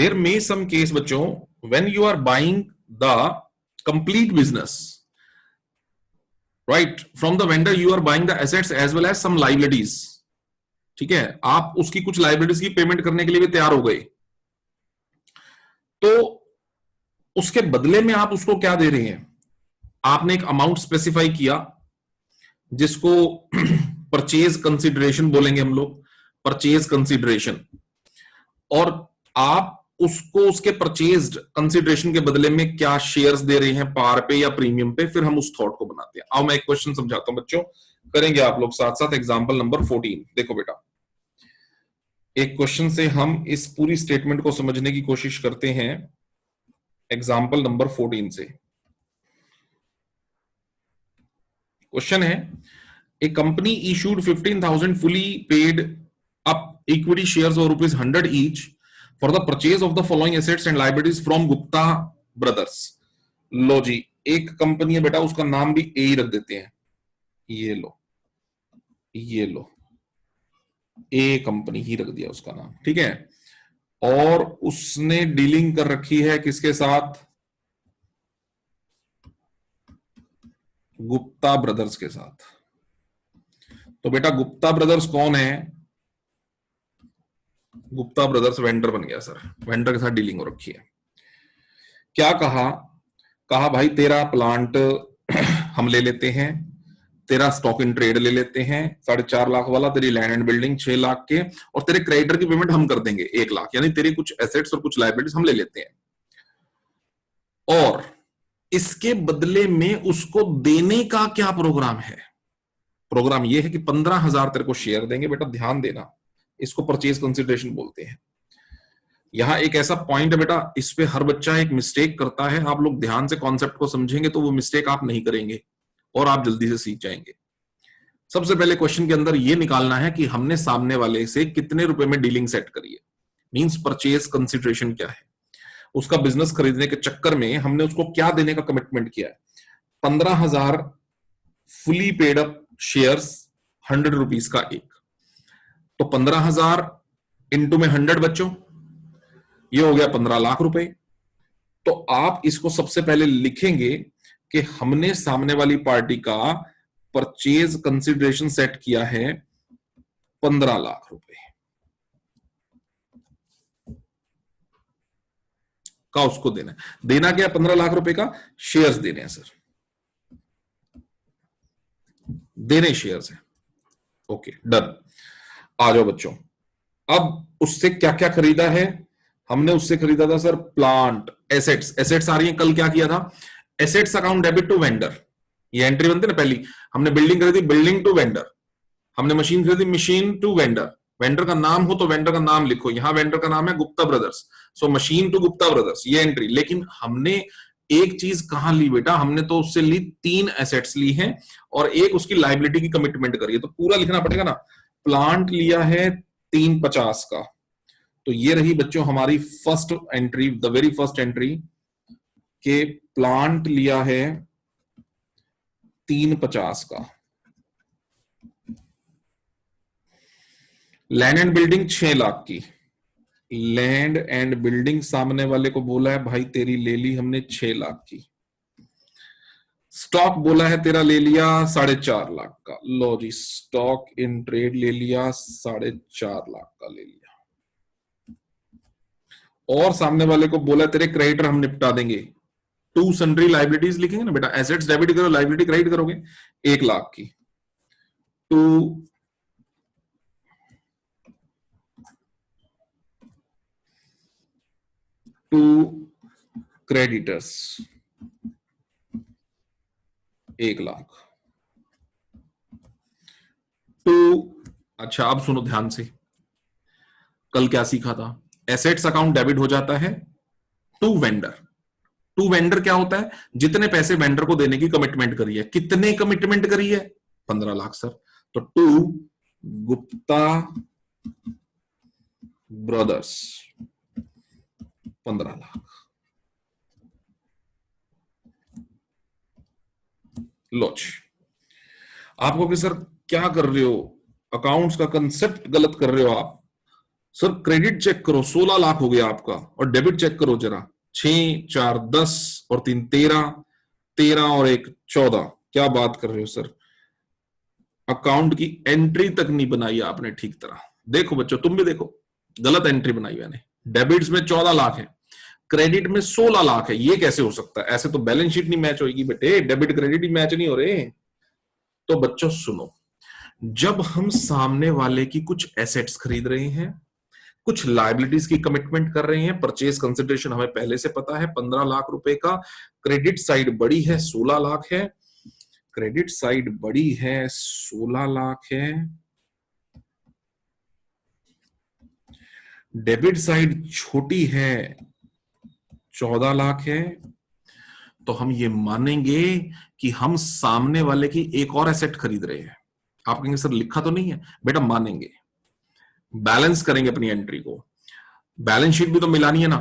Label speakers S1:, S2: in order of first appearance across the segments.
S1: There may some case बच्चों when you are buying the complete business, right, from the vendor you are buying the assets as well as some liabilities. ठीक है, आप उसकी कुछ liabilities की payment करने के लिए भी तैयार हो गए, तो उसके बदले में आप उसको क्या दे रहे हैं? आपने एक अमाउंट स्पेसिफाई किया जिसको परचेज कंसिडरेशन बोलेंगे हम लोग, परचेज कंसिडरेशन, और आप उसको उसके परचेज्ड कंसिडरेशन के बदले में क्या शेयर्स दे रहे हैं, पार पे या प्रीमियम पे, फिर हम उस थॉट को बनाते हैं। आओ मैं एक क्वेश्चन समझाता हूं बच्चों, करेंगे आप लोग साथ साथ। एग्जांपल नंबर 14 देखो बेटा, एक क्वेश्चन से हम इस पूरी स्टेटमेंट को समझने की कोशिश करते हैं। एग्जांपल नंबर 14 से क्वेश्चन है, ए company issued 15,000 fully paid up equity shares of ₹100 each for the purchase of the following assets and liabilities from Gupta Brothers। लो जी, एक कंपनी है बेटा, उसका नाम भी ए ही रख देते हैं, ये लो, ये लो, ए कंपनी ही रख दिया उसका नाम, ठीक है। और उसने डीलिंग कर रखी है किसके साथ? गुप्ता ब्रदर्स के साथ। तो बेटा गुप्ता ब्रदर्स कौन है? गुप्ता ब्रदर्स वेंडर बन गया सर, वेंडर के साथ डीलिंग हो रखी है। क्या कहा? कहा भाई तेरा प्लांट हम ले लेते हैं, तेरा स्टॉक इन ट्रेड ले लेते हैं 4.5 लाख वाला, तेरी लैंड एंड बिल्डिंग 6 लाख के, और तेरे क्रेडिटर की पेमेंट हम कर देंगे 1 लाख, यानी तेरे कुछ एसेट्स और कुछ लायबिलिटीज हम ले लेते हैं, और इसके बदले में उसको देने का क्या प्रोग्राम है? प्रोग्राम ये है कि 15,000 तेरे को शेयर देंगे। बेटा ध्यान देना, इसको परचेज कंसिडरेशन बोलते हैं। यहां एक ऐसा पॉइंट है बेटा, इस पे हर बच्चा एक मिस्टेक करता है। आप लोग ध्यान से कॉन्सेप्ट को समझेंगे तो वो मिस्टेक आप नहीं करेंगे और आप जल्दी से सीख जाएंगे। सबसे पहले क्वेश्चन के अंदर ये निकालना है कि हमने सामने वाले से कितने रुपए में डीलिंग सेट करी है, मींस परचेज कंसिडरेशन क्या है। उसका बिजनेस खरीदने के चक्कर में हमने उसको क्या देने का कमिटमेंट किया है? 15,000 fully paid up shares, 100 rupees का एक, तो 15,000 इंटू में 100 बच्चों, ये हो गया 15 लाख रुपए। तो आप इसको सबसे पहले लिखेंगे कि हमने सामने वाली पार्टी का परचेज कंसिडरेशन सेट किया है 15 लाख रुपए का, उसको देना है। देना क्या? 15 लाख रुपए का शेयर्स देने हैं सर, देने शेयर्स है। Okay done. आ जाओ बच्चों, अब उससे क्या क्या खरीदा है? हमने उससे खरीदा था सर प्लांट, एसेट्स। एसेट्स आ रही है, कल क्या किया था? Assets account debit to vendor, ये एंट्री बनती है ना पहली। हमने बिल्डिंग खरीदी, बिल्डिंग टू वेंडर। हमने मशीन खरीदी, मशीन टू वेंडर। वेंडर का नाम हो तो वेंडर का नाम लिखो, यहां वेंडर का नाम है Gupta brothers, so machine to Gupta brothers, ये एंट्री। लेकिन हमने एक चीज कहां ली बेटा? हमने तो उससे ली 3 एसेट्स ली हैं और एक उसकी लाइबिलिटी की कमिटमेंट करी है, तो पूरा लिखना पड़ेगा ना। प्लांट लिया है 350 का, तो ये रही बच्चों हमारी first entry, the very first entry, के प्लांट लिया है 350 का। लैंड एंड बिल्डिंग 6 लाख की, लैंड एंड बिल्डिंग सामने वाले को बोला है भाई तेरी ले ली हमने 6 लाख की। स्टॉक बोला है तेरा ले लिया 4.5 लाख का, लो जी स्टॉक इन ट्रेड ले लिया 4.5 लाख का ले लिया। और सामने वाले को बोला तेरे क्रेडिटर हम निपटा देंगे, टू सन्ड्री लाइबिलिटीज लिखेंगे ना बेटा, एसेट्स डेबिट करो, लाइबिलिटी क्रेडिट करोगे 1 लाख की। To creditors 1 lakh to. अच्छा अब सुनो ध्यान से, कल क्या सीखा था? एसेट्स अकाउंट डेबिट हो जाता है टू वेंडर। टू वेंडर क्या होता है? जितने पैसे वेंडर को देने की कमिटमेंट करी है। कितने कमिटमेंट करी है? 15 लाख सर। तो टू गुप्ता ब्रदर्स 15 लाख। लोच आपको कि सर क्या कर रहे हो, अकाउंट्स का कंसेप्ट गलत कर रहे हो आप। सर क्रेडिट चेक करो, 16 लाख हो गया आपका, और डेबिट चेक करो जरा, 6 4 10 और 3 13, 13 और 1 14। क्या बात कर रहे हो सर, अकाउंट की एंट्री तक नहीं बनाई आपने ठीक तरह। देखो बच्चों, तुम भी देखो, गलत एंट्री बनाई मैंने। डेबिट्स में 14 लाख है, क्रेडिट में 16 लाख है, ये कैसे हो सकता है? ऐसे तो बैलेंस शीट नहीं मैच होगी बेटे, डेबिट क्रेडिट ही मैच नहीं हो रहे। तो बच्चों सुनो, जब हम सामने वाले की कुछ एसेट्स खरीद रहे हैं, कुछ लायबिलिटीज की कमिटमेंट कर रहे हैं, परचेज कंसिडरेशन हमें पहले से पता है 15 लाख रुपए का, क्रेडिट साइड बड़ी है 16 लाख है, क्रेडिट साइड बड़ी है 16 लाख है, डेबिट साइड छोटी है 14 लाख है, तो हम ये मानेंगे कि हम सामने वाले की एक और एसेट खरीद रहे हैं। आप कहेंगे सर लिखा तो नहीं है, बेटा मानेंगे, बैलेंस करेंगे अपनी एंट्री को, बैलेंस शीट भी तो मिलानी है ना,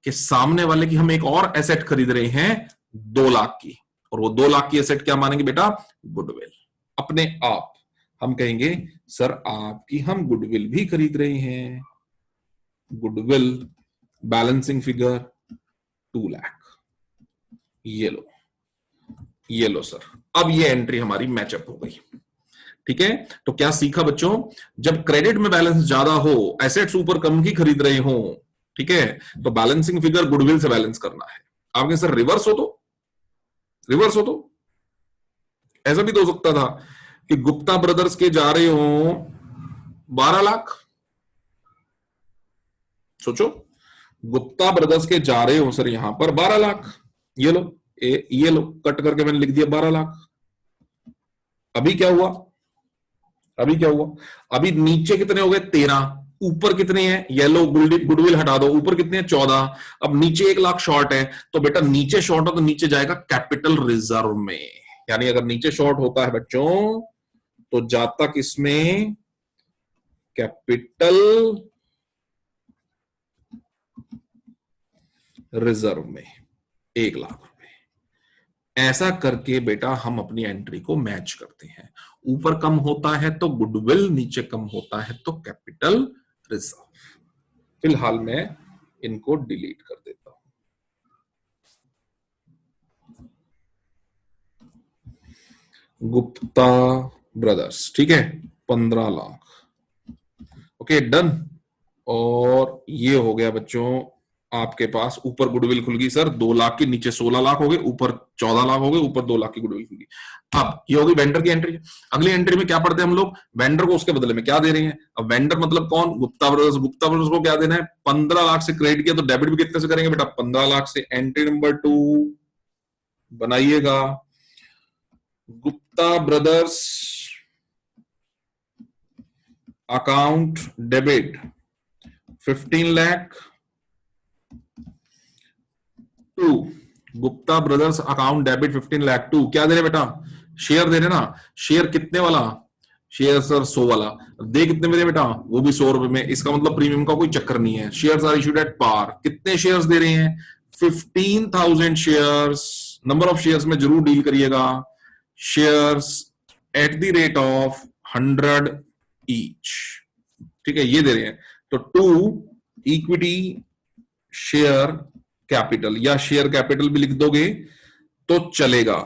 S1: कि सामने वाले की हम एक और एसेट खरीद रहे हैं 2 लाख की, और वो 2 लाख की एसेट क्या मानेंगे बेटा? गुडविल। अपने आप हम कहेंगे सर आपकी हम गुडविल भी खरीद रहे हैं, गुडविल बैलेंसिंग फिगर 2 लाख। ये लो सर, अब ये एंट्री हमारी मैचअप हो गई। ठीक है, तो क्या सीखा बच्चों? जब क्रेडिट में बैलेंस ज्यादा हो, एसेट्स ऊपर कम की खरीद रहे हो, ठीक है, तो बैलेंसिंग फिगर गुडविल से बैलेंस करना है। आपके सर रिवर्स हो तो ऐसा भी तो हो सकता था कि गुप्ता ब्रदर्स के जा रहे हो 12 लाख। सोचो, गुप्ता ब्रदर्स के जा रहे हो सर यहां पर 12 लाख, ये लो, ये लो, कट करके मैंने लिख दिया 12 लाख। अभी क्या हुआ? अभी नीचे कितने हो गए? 13, ऊपर कितने हैं? येलो गुडविल हटा दो, ऊपर कितने हैं? 14। अब नीचे 1 लाख शॉर्ट है, तो बेटा नीचे शॉर्ट हो तो नीचे जाएगा कैपिटल रिजर्व में। यानी अगर नीचे शॉर्ट होता है बच्चों तो जाता किसमें? कैपिटल रिजर्व में, 1 लाख रुपए। ऐसा करके बेटा हम अपनी एंट्री को मैच करते हैं। ऊपर कम होता है तो गुडविल, नीचे कम होता है तो कैपिटल रिजर्व। फिलहाल मैं इनको डिलीट कर देता हूं। गुप्ता ब्रदर्स, ठीक है, 15 लाख, ओके डन। और ये हो गया बच्चों आपके पास, ऊपर गुडविल खुल गई सर 2 लाख की, नीचे 16 लाख हो गए, ऊपर 14 लाख हो गए, ऊपर 2 लाख की गुडविल खुल गई। अब ये होगी वेंडर की एंट्री। अगली एंट्री में क्या पढ़ते हैं हम लोग? वेंडर को उसके बदले में क्या दे रहे हैं। अब वेंडर मतलब कौन? गुप्ता ब्रदर्स। गुप्ता ब्रदर्स को क्या देना है? 15 लाख से क्रेडिट किया, तो डेबिट भी कितने से करेंगे बेटा? 15 लाख से। एंट्री नंबर 2 बनाइएगा, Gupta brothers account debit 15 lakh to Gupta brothers account debit 15 lakh to क्या दे रहे बेटा? शेयर दे रहे ना। शेयर कितने वाला? शेयर सर 100 वाला। दे कितने में दे बेटा? वो भी 100 रुपए में। इसका मतलब प्रीमियम का कोई चक्कर नहीं है। Shares are issued at par. कितने शेयर्स दे रहे हैं? 15,000 शेयर्स। नंबर ऑफ शेयर्स में जरूर डील करिएगा। Shares at the rate of 100 each, ठीक है, ये दे रहे हैं। तो 2 इक्विटी शेयर कैपिटल, या शेयर कैपिटल भी लिख दोगे तो चलेगा।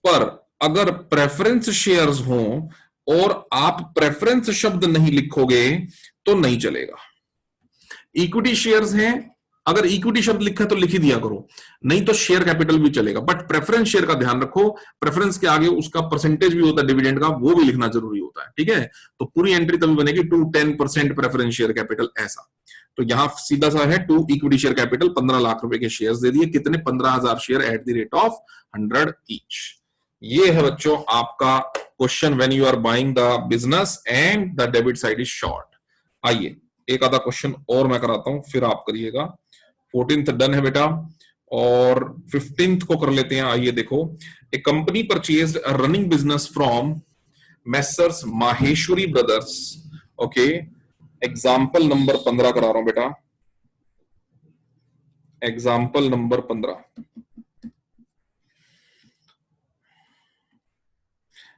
S1: पर अगर प्रेफरेंस शेयर्स हो और आप प्रेफरेंस शब्द नहीं लिखोगे तो नहीं चलेगा। इक्विटी शेयर्स हैं, अगर इक्विटी शब्द लिखा है तो लिख ही दिया करो, नहीं तो शेयर कैपिटल भी चलेगा। बट प्रेफरेंस शेयर का ध्यान रखो, प्रेफरेंस के आगे उसका परसेंटेज भी होता है डिविडेंड का, वो भी लिखना जरूरी होता है, ठीक है। तो पूरी एंट्री तभी बनेगी 2 10% प्रेफरेंस शेयर कैपिटल, ऐसा। तो यहां सीधा सा है 2 इक्विटी शेयर कैपिटल, 15 लाख रुपए के शेयर्स दे दिए। कितने? 15,000 share at the rate of 100 each. ये है बच्चों आपका question when you are buying the business and the debit side is short. आइए एक आधा क्वेश्चन और मैं कराता हूं, फिर आप करिएगा। 14th डन है बेटा, और 15th को कर लेते हैं। आइए देखो, a company purchased a running business from Messrs Maheshwari brothers, okay. Example number 15 करा रहा हूं बेटा, example number 15।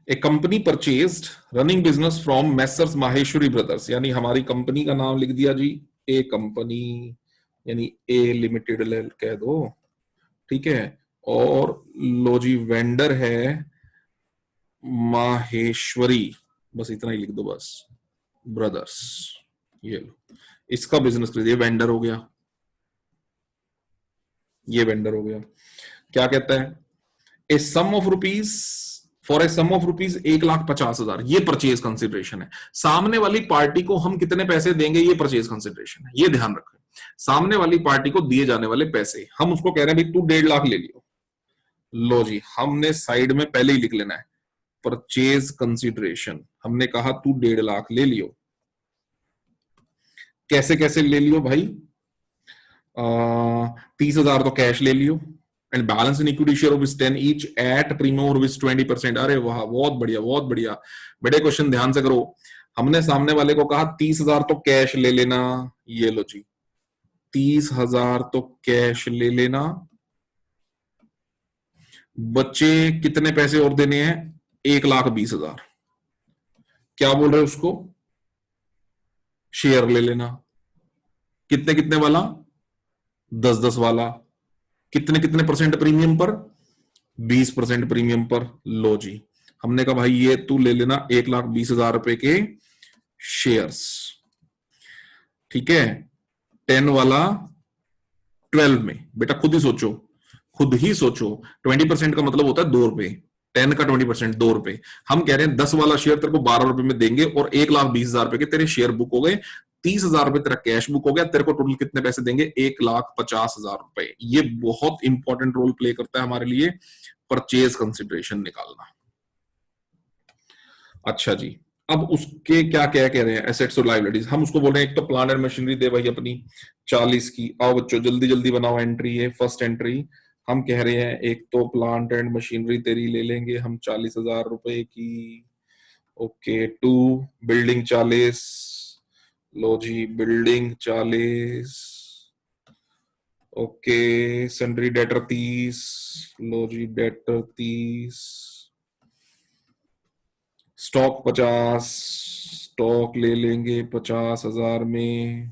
S1: A company purchased running business from Messrs Maheshwari brothers, यानी हमारी कंपनी का नाम लिख दिया जी ए कंपनी यानी ए लिमिटेड कह दो, ठीक है। और लो जी वेंडर है माहेश्वरी, बस इतना ही लिख दो बस, ब्रदर्स, ये लो, इसका बिजनेस कर दिया, वेंडर हो गया, ये वेंडर हो गया। क्या कहता है, a sum of rupees, for a sum of rupees 1,50,000, ये परचेज कंसिडरेशन है। सामने वाली पार्टी को हम कितने पैसे देंगे, ये परचेज कंसिडरेशन है, ये ध्यान रखें। सामने वाली पार्टी को दिए जाने वाले पैसे, हम उसको कह रहे हैं भाई तू 1.5 लाख ले लियो, लो जी, हमने साइड में पहले ही लिख लेना है परचेज कंसिडरेशन, हमने कहा तू 1.5 लाख ले लियो। कैसे कैसे ले लियो भाई, 30,000 तो कैश ले लियो, and balance in equity share of 10 each at premium और 20%। अरे वाह, बहुत बढ़िया बहुत बढ़िया, बड़े क्वेश्चन ध्यान से करो। हमने सामने वाले को कहा 30,000 तो कैश ले लेना, ये लो जी, 30,000 तो कैश ले लेना, बच्चे कितने पैसे और देने हैं, 1,20,000। क्या बोल रहे उसको, शेयर ले लेना, कितने कितने वाला, 10-10 वाला, कितने कितने परसेंट प्रीमियम पर, 20% प्रीमियम पर। लो जी, हमने कहा भाई ये तू ले लेना 1,20,000 रुपए के शेयर्स, ठीक है। 10 वाला 12 में, बेटा खुद ही सोचो, खुद ही सोचो, 20% का मतलब होता है 2 रुपए, 10 का 20% 2 रुपए। हम कह रहे हैं 10 वाला शेयर तेरे को 12 रुपए में देंगे और 1,20,000 रुपए के तेरे शेयर बुक हो गए, 30,000 रुपए तेरा कैश बुक हो गया, तेरे को टोटल कितने पैसे देंगे, 1,50,000 रुपए। ये बहुत इंपॉर्टेंट रोल प्ले करता है हमारे लिए परचेज कंसिडरेशन निकालना। अच्छा जी, अब उसके क्या क्या कह रहे हैं, एसेट्स और लायबिलिटीज। हम उसको बोल रहे हैं एक तो प्लांट एंड मशीनरी दे भाई अपनी 40 की। आओ बच्चों जल्दी जल्दी बनाओ एंट्री, है फर्स्ट एंट्री। हम कह रहे हैं एक तो प्लांट एंड मशीनरी तेरी ले लेंगे हम 40,000 रुपए की, ओके। 2 बिल्डिंग 40, लो जी बिल्डिंग 40, ओके। सन्ड्री डेटर 30, लो जी डेटर 30। स्टॉक 50, स्टॉक ले लेंगे 50,000 में।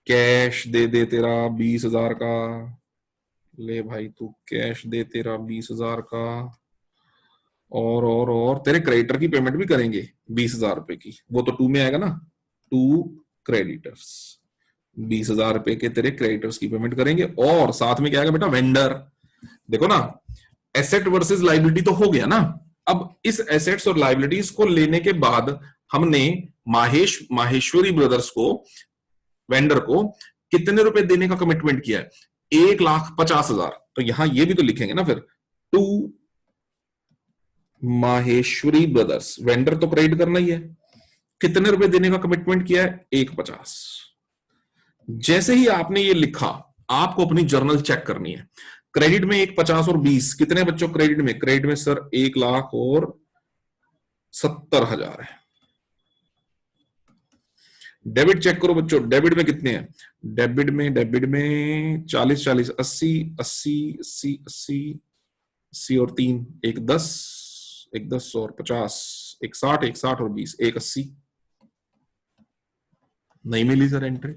S1: कैश दे दे तेरा 20,000 का, ले भाई तू कैश दे तेरा 20,000 का। और तेरे क्रेडिटर की पेमेंट भी करेंगे 20,000 रुपए की, वो तो 2 में आएगा ना, 2 क्रेडिटर्स, 20,000 रुपए के तेरे क्रेडिटर्स की पेमेंट करेंगे। और साथ में क्या आएगा बेटा, वेंडर। देखो ना, एसेट वर्सेस लायबिलिटी तो हो गया ना। अब इस एसेट्स और लायबिलिटीज को लेने के बाद हमने माहेश्वरी ब्रदर्स को, वेंडर को कितने रुपए देने का कमिटमेंट किया है, 1,50,000। तो यहां ये भी तो लिखेंगे ना फिर, टू माहेश्वरी ब्रदर्स, वेंडर तो क्रेडिट करना ही है, कितने रुपए देने का कमिटमेंट किया है, 1,50। जैसे ही आपने ये लिखा, आपको अपनी जर्नल चेक करनी है। क्रेडिट में 1,50 और 20, कितने बच्चों क्रेडिट में, क्रेडिट में सर 1,70,000 है। डेबिट चेक करो बच्चों, डेबिट में कितने हैं, डेबिट में 40 40 80 80 80 80 80 और 3 एक 10, एक 10 और 50, एक 60, एक 60 और 20, एक 80। नहीं मिली सर एंट्री।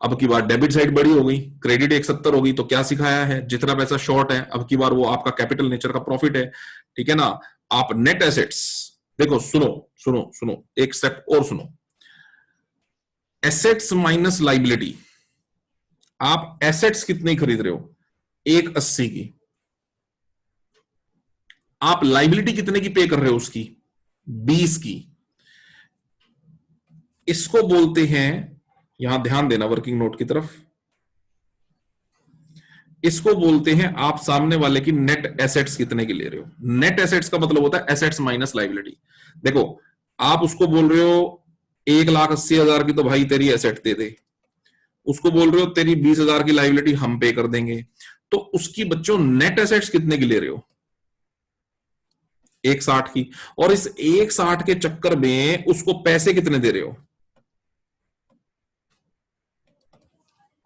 S1: अब की बार डेबिट साइड बड़ी हो गई, क्रेडिट 1,70 हो गई, तो क्या सिखाया है, जितना पैसा शॉर्ट है अब की बार वो आपका कैपिटल नेचर का प्रॉफिट है, ठीक है ना। आप नेट एसेट्स, देखो सुनो सुनो सुनो, एक स्टेप और सुनो, एसेट्स माइनस लाइबिलिटी। आप एसेट्स कितनी खरीद रहे हो, 1,80 की। आप लाइबिलिटी कितने की पे कर रहे हो उसकी, 20 की। इसको बोलते हैं, यहां ध्यान देना वर्किंग नोट की तरफ, इसको बोलते हैं आप सामने वाले की नेट एसेट्स कितने की ले रहे हो। नेट एसेट्स का मतलब होता है एसेट्स माइनस लाइबिलिटी। देखो, आप उसको बोल रहे हो 1,80,000 की तो भाई तेरी एसेट दे दे, उसको बोल रहे हो तेरी 20,000 की लाइबिलिटी हम पे कर देंगे, तो उसकी बच्चों नेट एसेट्स कितने की ले रहे हो, 1,60 की। और इस 1,60 के चक्कर में उसको पैसे कितने दे रहे हो,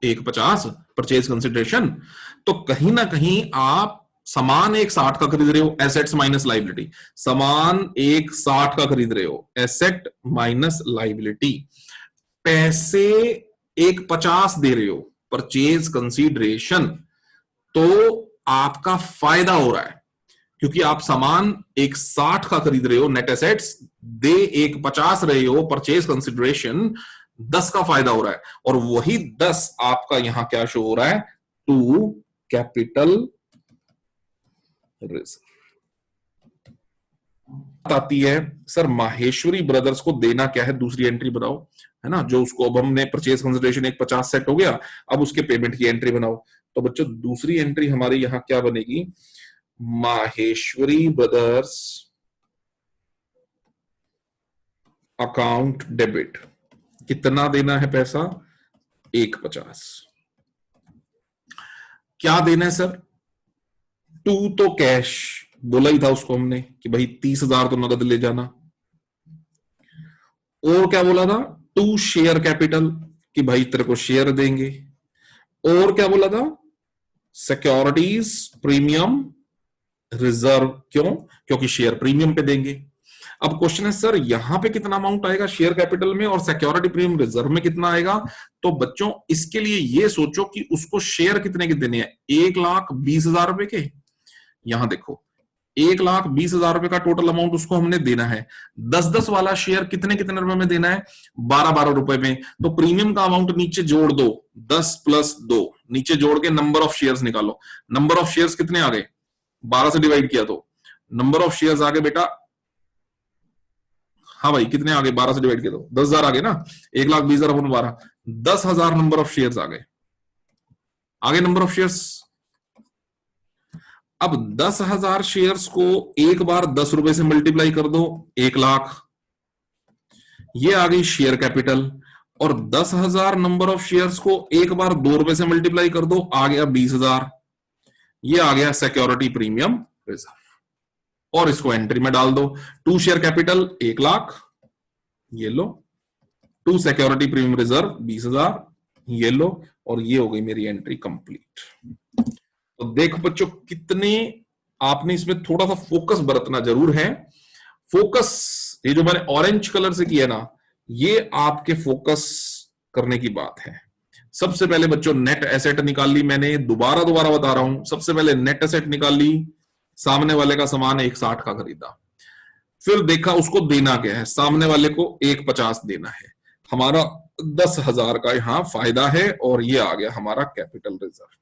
S1: 1,50 परचेज कंसिडरेशन। तो कहीं ना कहीं आप सामान 1,60 का खरीद रहे हो, एसेट्स माइनस लाइबिलिटी, सामान 1,60 का खरीद रहे हो, एसेट माइनस लाइबिलिटी। पैसे 1,50 दे रहे हो परचेज कंसीडरेशन, तो आपका फायदा हो रहा है, क्योंकि आप सामान 1,60 का खरीद रहे हो, नेट एसेट्स दे 1,50 रहे हो, परचेज कंसिडरेशन 10 का फायदा हो रहा है, और वही 10 आपका यहां क्या शो हो रहा है, टू कैपिटल रिजर्व। आती है सर माहेश्वरी ब्रदर्स को देना क्या है, दूसरी एंट्री बनाओ, है ना, जो उसको अब हमने परचेज कंसिडरेशन 1,50 सेट हो गया, अब उसके पेमेंट की एंट्री बनाओ। तो बच्चों दूसरी एंट्री हमारी यहां क्या बनेगी, माहेश्वरी ब्रदर्स अकाउंट डेबिट, कितना देना है पैसा, 1,50। क्या देना है सर, टू तो कैश बोला ही था उसको हमने कि भाई 30,000 तो नगद ले जाना, और क्या बोला था, टू शेयर कैपिटल कि भाई तेरे को शेयर देंगे, और क्या बोला था, सिक्योरिटीज प्रीमियम रिजर्व, क्यों, क्योंकि शेयर प्रीमियम पे देंगे। अब क्वेश्चन है सर यहां पे कितना अमाउंट आएगा शेयर कैपिटल में और सिक्योरिटी प्रीमियम रिजर्व में कितना आएगा। तो बच्चों इसके लिए ये सोचो कि उसको शेयर कितने के देने हैं, 1,20,000 रुपए के। यहां देखो 1,20,000 रुपए का टोटल अमाउंट उसको हमने देना है, 10-10 वाला शेयर कितने कितने रुपए में देना है, 12-12 रुपए में। तो प्रीमियम का अमाउंट नीचे जोड़ दो, 10 + 2, नीचे जोड़ के नंबर ऑफ शेयर्स निकालो। नंबर ऑफ शेयर्स कितने आ गए, 12 से डिवाइड किया तो नंबर ऑफ शेयर्स आ गए बेटा, हाँ भाई कितने आ गए, 12 से डिवाइड किया तो 10,000 आ गए ना, 1,20,000 अपन 12, 10,000 नंबर ऑफ शेयर्स आ गए, आगे नंबर ऑफ शेयर्स। अब 10,000 शेयर्स को एक बार 10 रुपए से मल्टीप्लाई कर दो, 1,00,000, ये आ गई शेयर कैपिटल। और 10,000 नंबर ऑफ शेयर्स को एक बार 2 रुपए से मल्टीप्लाई कर दो, आ गया 20,000, ये आ गया सिक्योरिटी प्रीमियम रिजर्व। और इसको एंट्री में डाल दो, टू शेयर कैपिटल 1,00,000, ये लो, टू सिक्योरिटी प्रीमियम रिजर्व 20,000, ये लो, और ये हो गई मेरी एंट्री कंप्लीट। तो देखो बच्चों कितने आपने इसमें थोड़ा सा फोकस बरतना जरूर है। फोकस ये जो मैंने ऑरेंज कलर से किया ना, ये आपके फोकस करने की बात है। सबसे पहले बच्चों नेट एसेट निकाल ली मैंने, दोबारा दोबारा बता रहा हूं, सबसे पहले नेट एसेट निकाल ली, सामने वाले का सामान 1,60 का खरीदा, फिर देखा उसको देना क्या है, सामने वाले को 1,50 देना है, हमारा 10,000 का यहां फायदा है, और ये आ गया हमारा कैपिटल रिजर्व।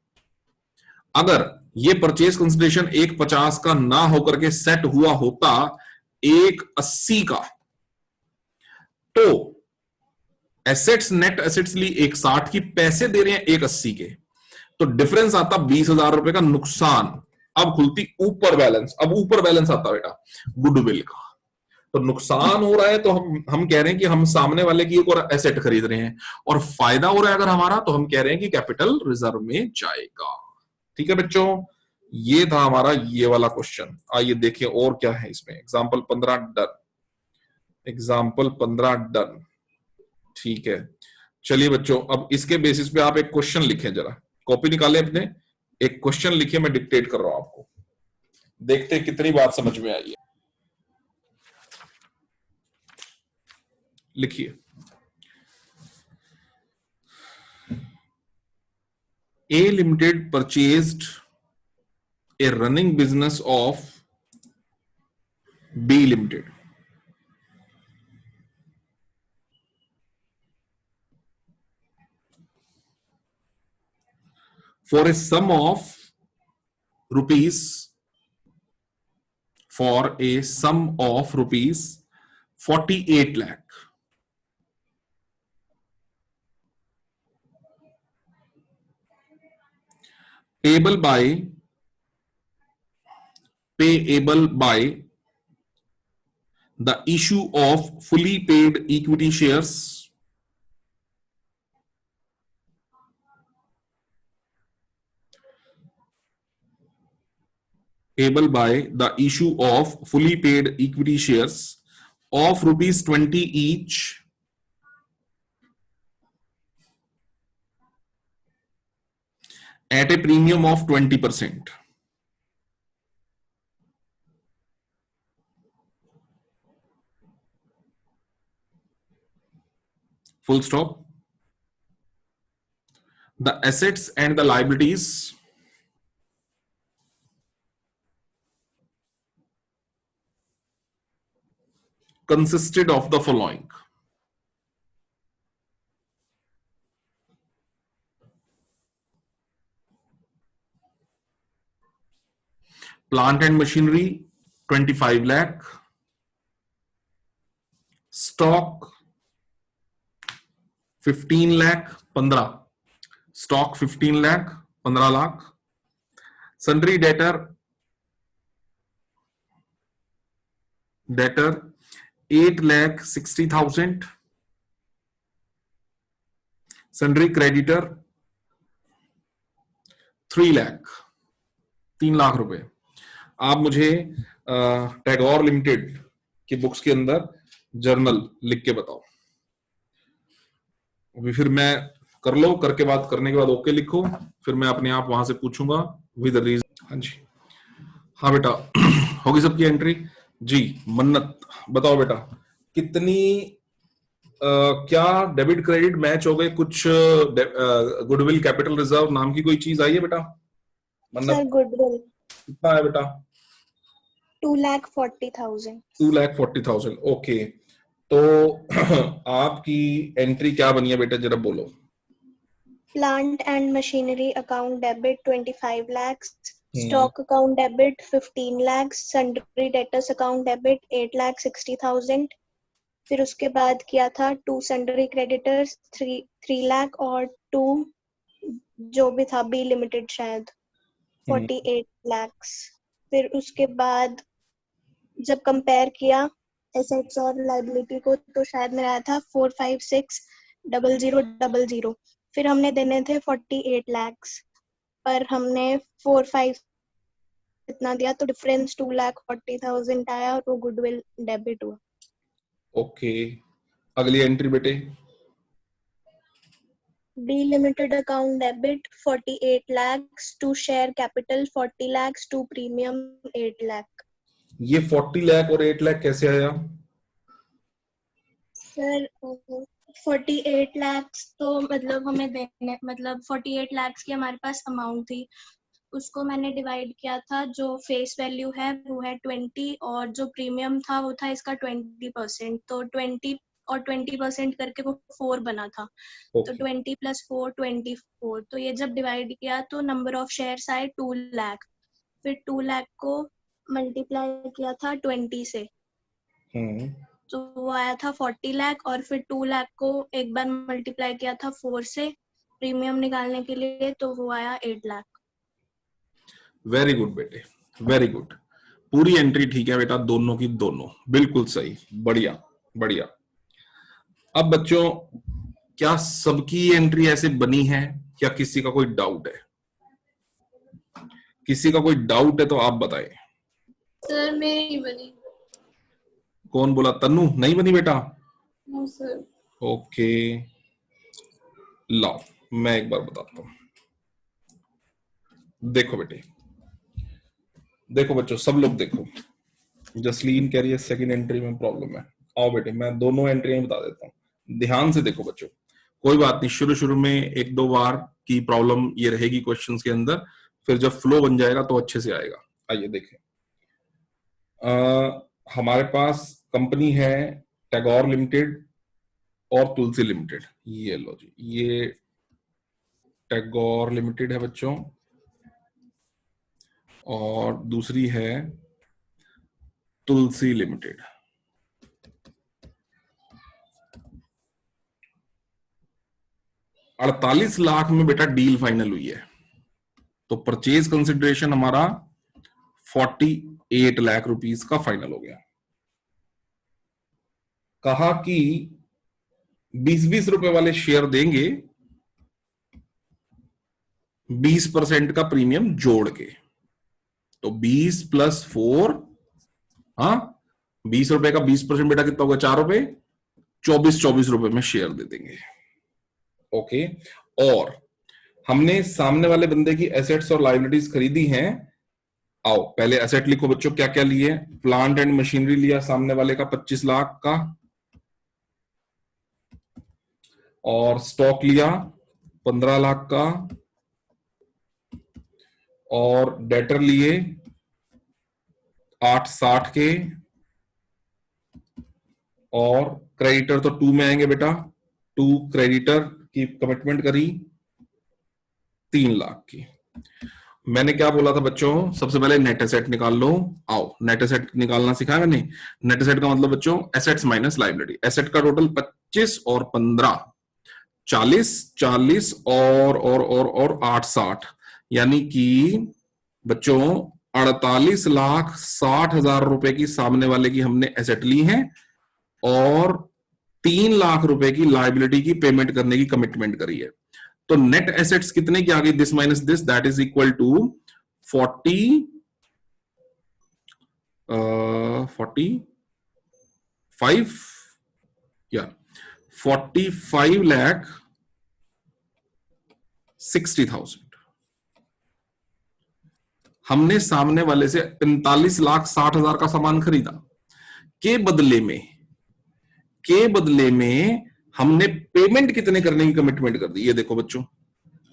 S1: अगर ये परचेज कंसिडरेशन 1,50 का ना होकर के सेट हुआ होता 1,80 का, तो एसेट्स नेट एसेट्स ली 1,60 की, पैसे दे रहे हैं 1,80 के, तो डिफरेंस आता 20,000 रुपए का नुकसान। अब खुलती ऊपर बैलेंस, अब ऊपर बैलेंस आता बेटा गुडविल का, तो नुकसान हो रहा है, तो हम कह रहे हैं कि हम सामने वाले की एक और एसेट खरीद रहे हैं, और फायदा हो रहा है अगर हमारा, तो हम कह रहे हैं कि कैपिटल रिजर्व में जाएगा। ठीक है बच्चों, ये था हमारा ये वाला क्वेश्चन। आइए देखिए और क्या है इसमें, एग्जाम्पल 15 डन, एग्जाम्पल 15 डन। ठीक है, चलिए बच्चों अब इसके बेसिस पे आप एक क्वेश्चन लिखें, जरा कॉपी निकालें अपने, एक क्वेश्चन लिखिए, मैं डिक्टेट कर रहा हूं आपको, देखते हैं कितनी बात समझ में आई है। लिखिए, A Limited purchased a running business of B Limited for a sum of rupees, for a sum of rupees 48 lakh, payable by the issue of fully paid equity shares payable by the issue of fully paid equity shares of rupees 20 each at a premium of 20%. full stop. The assets and the liabilities consisted of the following. Plant and machinery 25 lakh, stock 15 lakh 15, stock 15 lakh 15 lakh, sundry debtor 8 lakh 60,000, sundry creditor 3 lakh रुपए। आप मुझे Tagore limited की books के अंदर journal लिख के बताओ। अभी फिर मैं कर लो, करके बात करने के बाद ओके लिखो, फिर मैं अपने आप वहां से पूछूंगा विद रीजन। हाँ जी, हाँ बेटा होगी सबकी एंट्री जी। मन्नत बताओ बेटा, कितनी क्या डेबिट क्रेडिट मैच हो गए? कुछ गुडविल कैपिटल रिजर्व नाम की कोई चीज आई है बेटा?
S2: सर गुडविल
S1: कितना है बेटा?
S2: 2,40,000।
S1: 2,40,000 ओके। तो आपकी एंट्री क्या बनी है बेटा, जरा बोलो।
S2: Plant and machinery account debit 25 lakhs, stock account debit 15 lakhs, sundry debtors account debit 8,60,000। फिर उसके बाद किया था 2 सन्ड्री क्रेडिटर्स 3 lakh और 2 जो भी था बी लिमिटेड शायद 48 lakhs। फिर उसके बाद जब कंपेयर किया एसेट्स और लायबिलिटी को तो शायद मेरा आया था 456,00,00। फिर हमने देने थे 48 lakhs पर हमने 45 इतना दिया तो डिफरेंस 2,40,000 आया और वो गुडविल डेबिट हुआ।
S1: ओके, अगली एंट्री बेटे।
S2: D limited account debit 48 lakhs, to share capital 40 lakhs, to premium 8 lakh।
S1: ये 40 लाख और 8 लाख कैसे आया?
S2: सर 48 lakhs तो मतलब हमें देने, मतलब 48 lakhs की हमारे पास अमाउंट थी, उसको मैंने डिवाइड किया था, जो फेस वैल्यू है वो है 20 और जो प्रीमियम था वो था इसका 20%, तो 20 और 20% करके वो 4 बना था। तो 20 + 4 24। तो ये जब डिवाइड किया तो नंबर ऑफ शेयर्स आए 2 लाख। फिर 2 लाख को मल्टीप्लाई किया था 20 से तो वो आया था 40 लाख और फिर 2 लाख को एक बार मल्टीप्लाई किया था 4 से प्रीमियम निकालने के लिए तो वो आया 8 लाख।
S1: वेरी गुड बेटे, वेरी गुड। पूरी एंट्री ठीक है बेटा, दोनों की दोनों बिल्कुल सही, बढ़िया बढ़िया। अब बच्चों, क्या सबकी एंट्री ऐसे बनी है या किसी का कोई डाउट है? किसी का कोई डाउट है तो आप बताएं।
S2: सर मेरी बनी।
S1: कौन बोला? तन्नू नहीं बनी बेटा?
S2: No sir.
S1: ओके, लाओ मैं एक बार बताता हूं। देखो बेटे, देखो बच्चों, सब लोग देखो। जसलीन कह रही है सेकंड एंट्री में प्रॉब्लम है। आओ बेटे, मैं दोनों एंट्री बता देता हूं, ध्यान से देखो बच्चों। कोई बात नहीं, शुरू शुरू में एक दो बार की प्रॉब्लम ये रहेगी क्वेश्चंस के अंदर, फिर जब फ्लो बन जाएगा तो अच्छे से आएगा। आइए देखें, हमारे पास कंपनी है टैगोर लिमिटेड और तुलसी लिमिटेड। ये लो जी, ये टैगोर लिमिटेड है बच्चों और दूसरी है तुलसी लिमिटेड। $48 लाख में बेटा डील फाइनल हुई है, तो परचेज कंसिडरेशन हमारा 48 लाख रुपीस का फाइनल हो गया। कहा कि 20-20 रुपए वाले शेयर देंगे 20% का प्रीमियम जोड़ के, तो 20 + 4, हाँ 20 रुपए का 20% बेटा कितना होगा? 4 रुपए, 24 रुपए में शेयर दे देंगे। ओके, और हमने सामने वाले बंदे की एसेट्स और लायबिलिटीज खरीदी हैं। आओ पहले एसेट लिखो बच्चों, क्या क्या लिए? प्लांट एंड मशीनरी लिया सामने वाले का 25 लाख का, और स्टॉक लिया 15 लाख का, और डेटर लिए 860 के, और क्रेडिटर तो 2 में आएंगे बेटा, 2 क्रेडिटर की कमिटमेंट करी 3 लाख की। मैंने क्या बोला था बच्चों, सबसे पहले नेट एसेट निकाल लो। आओ नेट एसेट निकालना सिखाया मैंने। नेट एसेट का मतलब बच्चों एसेट्स माइनस लायबिलिटी। एसेट का टोटल 25 और 15 40, 40 और 8 60, यानी कि बच्चों 48,60,000 रुपए की सामने वाले की हमने एसेट ली है, और 3 लाख रुपए की लायबिलिटी की पेमेंट करने की कमिटमेंट करी है। तो नेट एसेट्स कितने की आ गई, this minus this, that is equal to 45 या 45,60,000। हमने सामने वाले से 45,60,000 का सामान खरीदा, के बदले में हमने पेमेंट कितने करने की कमिटमेंट कर दी। ये देखो बच्चों,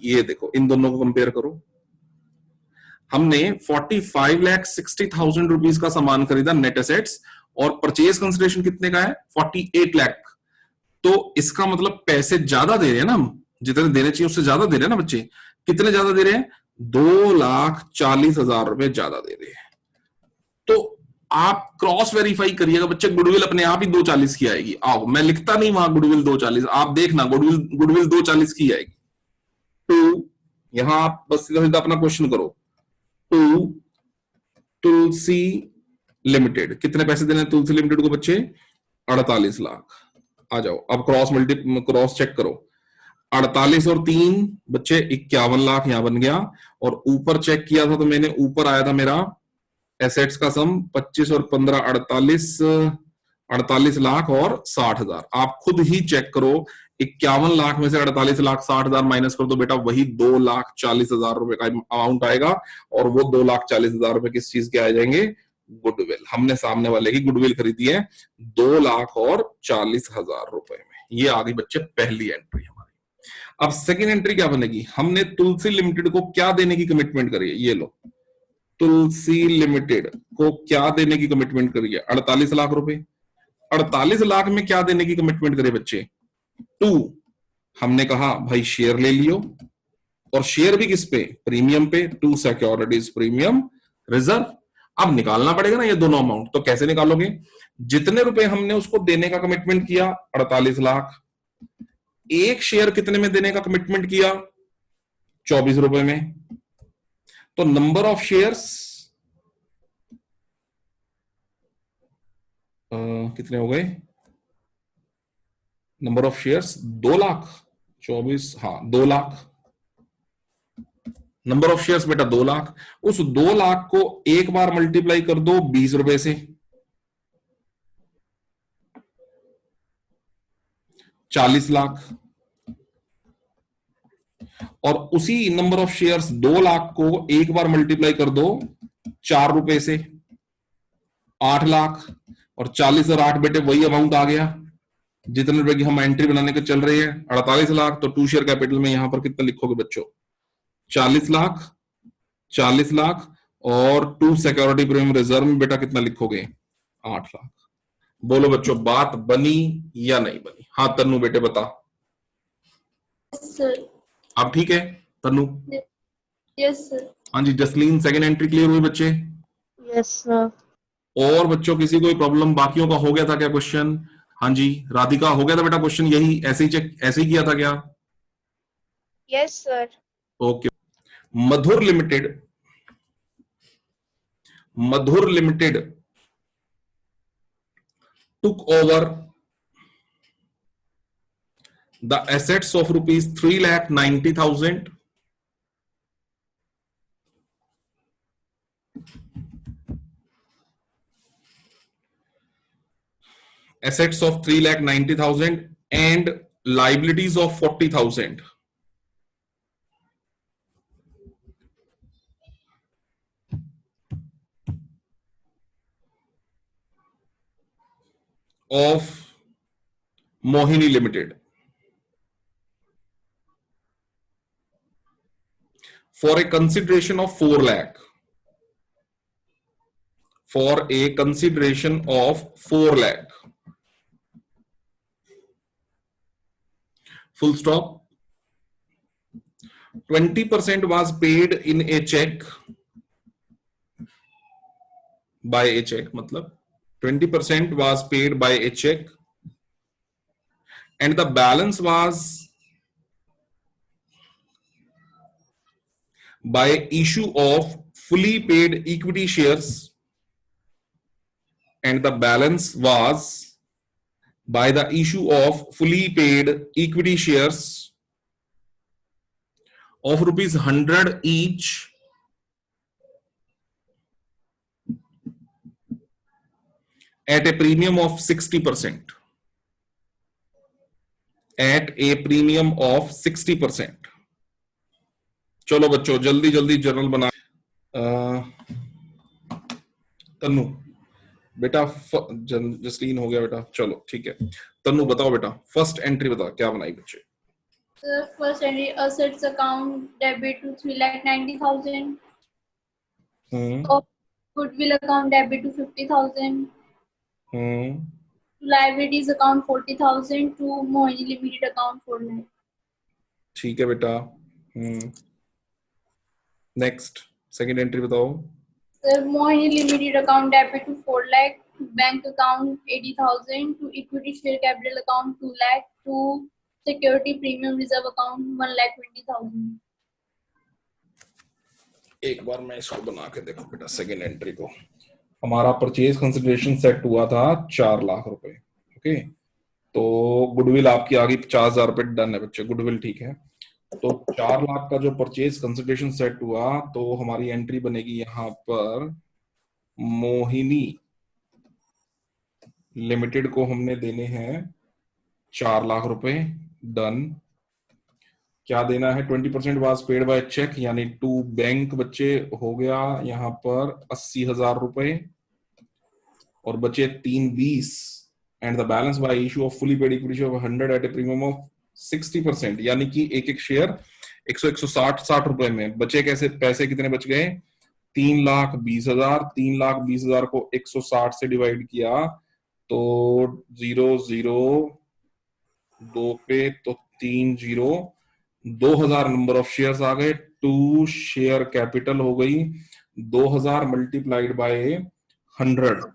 S1: ये देखो, इन दोनों को कंपेयर करो। हमने 45,60,000 रुपीज का सामान खरीदा नेट एसेट्स, और परचेज कंसिडरेशन कितने का है 48 लाख। तो इसका मतलब पैसे ज्यादा दे रहे हैं ना हम, जितने देने चाहिए उससे ज्यादा दे रहे हैं ना बच्चे। कितने ज्यादा दे रहे हैं, 2,40,000 रुपए ज्यादा दे रहे हैं। तो आप क्रॉस वेरीफाई करिएगा बच्चे, गुडविल अपने आप ही 240 की आएगी। आओ, मैं लिखता नहीं वहां गुडविल 240, आप देखना गुडविल 240 की आएगी। तो यहां आप बस सीधा सीधा अपना क्वेश्चन करो। टू तुलसी लिमिटेड, कितने पैसे देने तुलसी लिमिटेड को बच्चे, 48 लाख। आ जाओ अब क्रॉस चेक करो, 48 और 3 बच्चे 51 लाख यहां बन गया। और ऊपर चेक किया था तो मैंने, ऊपर आया था मेरा एसेट्स का सम 25 और 15 48 लाख और 60,000। आप खुद ही चेक करो, 51 लाख में से 48,60,000 माइनस कर दो बेटा, वही 2,40,000 रुपए का अमाउंट आएगा। और वो 2,40,000 रुपए किस चीज के आ जाएंगे, गुडविल। हमने सामने वाले की गुडविल खरीदी है 2,40,000 रुपए में। ये आ गई बच्चे पहली एंट्री हमारी। अब सेकेंड एंट्री क्या बनेगी, हमने तुलसी लिमिटेड को क्या देने की कमिटमेंट करी है, ये लो, तुलसी लिमिटेड को क्या देने की कमिटमेंट करी है, 48 लाख रुपए। 48 लाख में क्या देने की कमिटमेंट करे बच्चे, 2। हमने कहा भाई शेयर ले लियो, और शेयर भी किस पे, प्रीमियम पे, 2 सिक्योरिटीज प्रीमियम रिजर्व। अब निकालना पड़ेगा ना ये दोनों अमाउंट, तो कैसे निकालोगे, जितने रुपए हमने उसको देने का कमिटमेंट किया 48 लाख, एक शेयर कितने में देने का कमिटमेंट किया, 24 रुपए में। तो नंबर ऑफ शेयर्स कितने हो गए, नंबर ऑफ शेयर्स 2 लाख, 24, हाँ 2 लाख। नंबर ऑफ शेयर्स बेटा 2 लाख। उस 2 लाख को एक बार मल्टीप्लाई कर दो 20 रुपए से, 40 लाख। और उसी नंबर ऑफ शेयर्स 2 लाख को एक बार मल्टीप्लाई कर दो 4 रुपए से, 8 लाख। और 40 और 8 बेटे वही अमाउंट आ गया जितने रुपए की हम एंट्री बनाने के चल रहे हैं, 48 लाख। तो 2 शेयर कैपिटल में यहां पर कितना लिखोगे बच्चों, 40 लाख, 40 लाख। और 2 सिक्योरिटी प्रीमियम रिजर्व में बेटा कितना लिखोगे, 8 लाख। बोलो बच्चों बात बनी या नहीं बनी, हाँ तन्नू बेटे बता।
S2: सर।
S1: अब ठीक है तन्नू,
S2: यस सर।
S1: हाँ जी। जसलीन सेकंड एंट्री क्लियर हुई बच्चे,
S3: यस सर।
S1: और बच्चों किसी कोई प्रॉब्लम, बाकियों का हो गया था क्या क्वेश्चन, हाँ जी राधिका हो गया था बेटा क्वेश्चन, यही ऐसे ही चेक ऐसे ही किया था क्या,
S3: yes sir.
S1: Okay. Madhur limited took over the assets of rupees 3,90,000 assets of 3,90,000 and liabilities of 40,000 of Mohini Limited. for a consideration of 4 lakh. For a consideration of 4 lakh. Full stop. 20% was paid in a check. By a check, मतलब 20% was paid by a check, and the balance was by issue of fully paid equity shares, and the balance was by the issue of fully paid equity shares of rupees 100 each at a premium of 60%. At a premium of 60%. चलो बच्चों जल्दी जल्दी journal बना। तन्नू बेटा, जसलीन हो गया बेटा, चलो ठीक है। तन्नू बताओ बेटा, फर्स्ट एंट्री बता क्या बनाई बच्चे।
S4: First entry, assets account debit to 3,90,000. Goodwill account debit to 50,000. Liabilities account 40,000 to Mohini Limited account 4 lakh.
S1: ठीक है बेटा। नेक्स्ट सेकंड एंट्री बताओ।
S4: Mohini Limited account debit to 4 lakh. Bank account 80,000 to equity share capital account 2 lakh to security premium reserve account 1,20,000.
S1: एक बार मैं इसको बना के देखो बेटा। सेकंड एंट्री को हमारा परचेज कंसिडरेशन सेट हुआ था 4 लाख रुपए। ओके, तो गुडविल आपकी आ गई 50,000 रुपए। डन है बच्चे, गुडविल ठीक है। तो 4 लाख का जो परचेज कंसिडरेशन सेट हुआ, तो हमारी एंट्री बनेगी यहां पर मोहिनी लिमिटेड को हमने देने हैं 4 लाख रुपए। डन। क्या देना है? 20% वाज पेड बाय चेक, यानी टू बैंक बच्चे हो गया यहां पर 80,000 रुपए, और बचे 320, and the balance by issue of fully paid equity of 100 at a premium of 60%, यानी कि एक एक शेयर 160 रुपए में बचे। कैसे पैसे कितने बच गए? 3,20,000। 3,20,000 को 160 से डिवाइड किया तो 002 पे तो 30, 2,000 नंबर ऑफ शेयर्स आ गए। 2 शेयर कैपिटल हो गई 2,000 मल्टीप्लाइड बाय 100,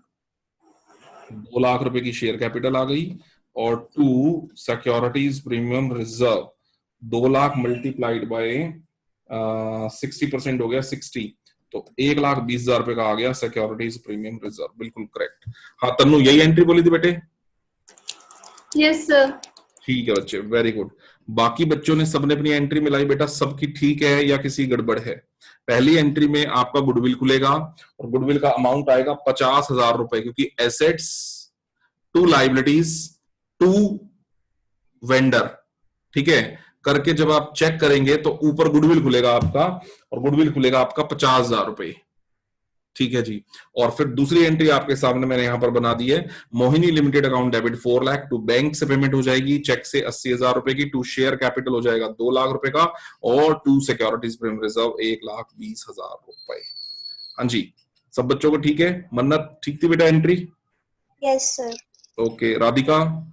S1: 2 लाख रुपए की शेयर कैपिटल आ गई। और 2 securities premium reserve 2 lakh multiplied by 60% हो गया 60, तो 1,20,000 रुपए का आ गया सिक्योरिटीज प्रीमियम रिजर्व। बिल्कुल करेक्ट। हाँ तन्नू, यही एंट्री बोली थी बेटे?
S4: Yes sir.
S1: ठीक है बच्चे, वेरी गुड। बाकी बच्चों ने सबने अपनी एंट्री मिलाई बेटा, सबकी ठीक है या किसी गड़बड़ है? पहली एंट्री में आपका गुडविल खुलेगा और गुडविल का अमाउंट आएगा 50,000 रुपए, क्योंकि assets to liabilities to vendor, ठीक है, करके जब आप चेक करेंगे तो ऊपर गुडविल खुलेगा आपका, और गुडविल खुलेगा आपका 50,000 रुपए। ठीक है जी। और फिर दूसरी एंट्री आपके सामने मैंने यहां पर बना दी है। Mohini limited account debit 4 lakh, to bank से पेमेंट हो जाएगी चेक से 80,000 रुपए की, टू शेयर कैपिटल हो जाएगा 2 लाख रुपए का, और टू सिक्योरिटीज प्रीमियम रिजर्व 1,20,000 रुपए। हाँ जी, सब बच्चों को ठीक है? मन्नत ठीक थी बेटा entry?
S2: Yes sir.
S1: Okay, Radhika?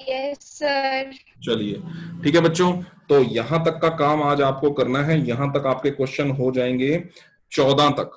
S3: Yes, sir.
S1: चलिए ठीक है बच्चों, तो यहां तक का काम आज आपको करना है। यहां तक आपके क्वेश्चन हो जाएंगे 14 तक।